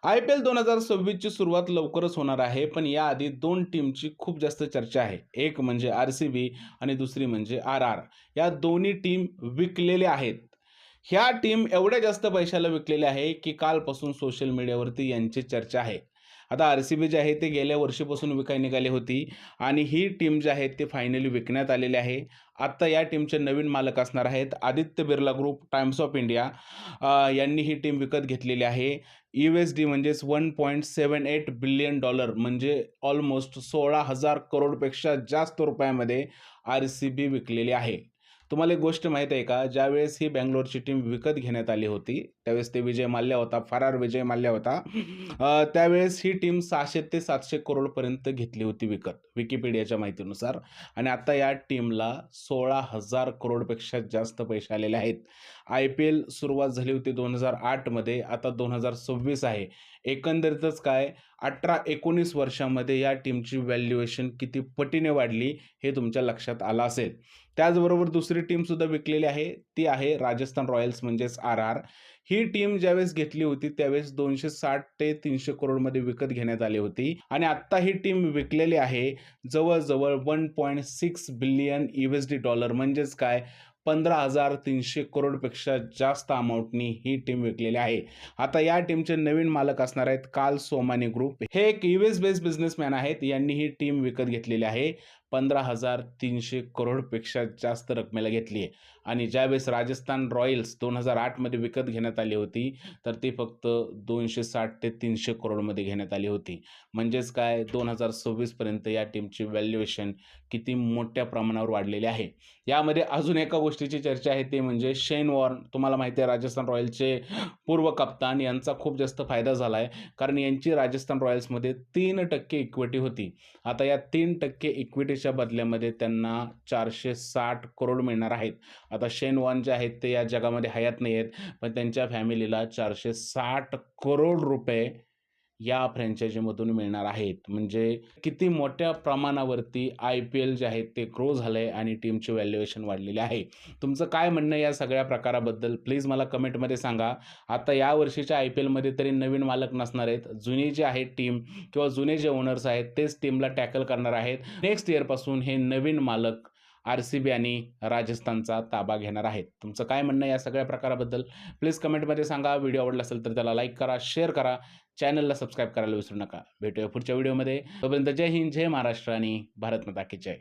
IPL 2026 ची सुरुवात लवकरच होणार आहे, पण याआधी 2 टीमची खूप जास्त चर्चा आहे. एक म्हणजे आर-सी-बी आणि दुसरी म्हणजे आर-आर. या दोन्ही टीम विकलेल्या आहेत. ह्या टीम एवढ्या जास्त पैशाला विकलेल्या आहे, की कालपासून सोशल मीडियावरती यांची चर्चा आहे. आता आर-सी-बी जे आहे ते गेल्या वर्षीपासून विकायला निघाली होती आणि ही टीम जी आहे ते फायनली विकण्यात आलेली आहे. आता या टीमचे नवीन मालक असणार आहेत Aditya Birla group, times of India यांनी ही टीम विकत घेतलेली आहे. USD म्हणजेच $1.78 बिलियन म्हणजे ऑलमोस्ट 16,000 करोडपेक्षा जास्त रुपयामध्ये आर-सी-बी विकलेली आहे. तुम्हाला एक गोष्ट माहीत आहे का? ज्यावेळेस ही बंगलोरची टीम विकत घेण्यात आली होती, त्यावेळेस ते विजय माल्या होता, फरार विजय माल्या होता. त्यावेळेस ही टीम 600 ते 700 करोडपर्यंत घेतली होती विकत, विकिपीडियाच्या माहितीनुसार. आणि आता या टीमला 16,000 करोडपेक्षा जास्त पैसे आलेले आहेत. IPL सुरुवात झाली होती 2008 मध्ये, आता 2026 आहे. एकंदरीतच काय 18-19 वर्षामध्ये या टीमची व्हॅल्युएशन किती पटीने वाढली हे तुमच्या लक्षात आलं असेल. त्याचबरोबर दुसरी टीमसुद्धा विकलेली आहे, ती आहे राजस्थान रॉयल्स म्हणजेच आर-आर. ही टीम ज्यावेळेस घेतली होती त्यावेळेस 260 ते 300 करोडमध्ये विकत घेण्यात आली होती आणि आत्ता ही टीम विकलेली आहे जवळ-जवळ $1.6 बिलियन म्हणजेच काय 15,300 करोडपेक्षा जास्त अमाउंटनी ही टीम विकलेली आहे. आता या टीमचे नवीन मालक असणार आहेत कार्ल सोमानी ग्रुप. हे एक US बेस्ड बिझनेसमॅन आहेत. यांनी ही टीम विकत घेतलेली आहे. 15,300 करोडपेक्षा जास्त रकमेला घेतली आहे आणि ज्यावेळेस राजस्थान रॉयल्स 2008 मध्ये विकत घेण्यात आली होती, तर ती फक्त 260 ते 300 करोडमध्ये घेण्यात आली होती. म्हणजेच काय 2026 पर्यंत या टीमची व्हॅल्युएशन किती मोठ्या प्रमाणावर वाढलेली आहे. यामध्ये अजून एका गोष्टीची चर्चा आहे ते म्हणजे शेन वॉर्न. तुम्हाला माहिती आहे राजस्थान रॉयल्सचे पूर्व कप्तान यांचा खूप जास्त फायदा झाला आहे. कारण यांची राजस्थान रॉयल्समध्ये 3% इक्विटी होती. आता या 3% इक्विटीच्या बदल्यामध्ये त्यांना 460 करोड मिळणार आहेत. आता शेन वॉर्न जे आहेत ते या जगामध्ये हयात नाही आहेत, पण त्यांच्या फॅमिलीला 460 करोड रुपये या फ्रँचायझीमधून मिळणार आहेत. म्हणजे किती मोठ्या प्रमाणावरती IPL जे आहे ते ग्रो झालंय आणि टीमची व्हॅल्युएशन वाढलेली आहे. तुमचं काय म्हणणं आहे या सगळ्या प्रकाराबद्दल प्लीज मला कमेंटमध्ये सांगा. आता या वर्षीच्या IPLमध्ये तरी नवीन मालक नसणार आहेत. जुनी जी आहे टीम किंवा जुने जे ओनर्स आहेत तेच टीमला टॅकल करणार आहेत. नेक्स्ट इयरपासून हे नवीन मालक आर-सी-बी आणि राजस्थानचा ताबा घेणार आहेत. तुमचं काय म्हणणं आहे या सगळ्या प्रकाराबद्दल प्लीज कमेंटमध्ये सांगा. व्हिडिओ आवडला असेल तर त्याला लाईक करा, शेअर करा, चॅनलला सबस्क्राईब करायला विसरू नका. भेटूया पुढच्या व्हिडिओमध्ये. तोपर्यंत जय हिंद, जय महाराष्ट्र आणि भारत माता की जय.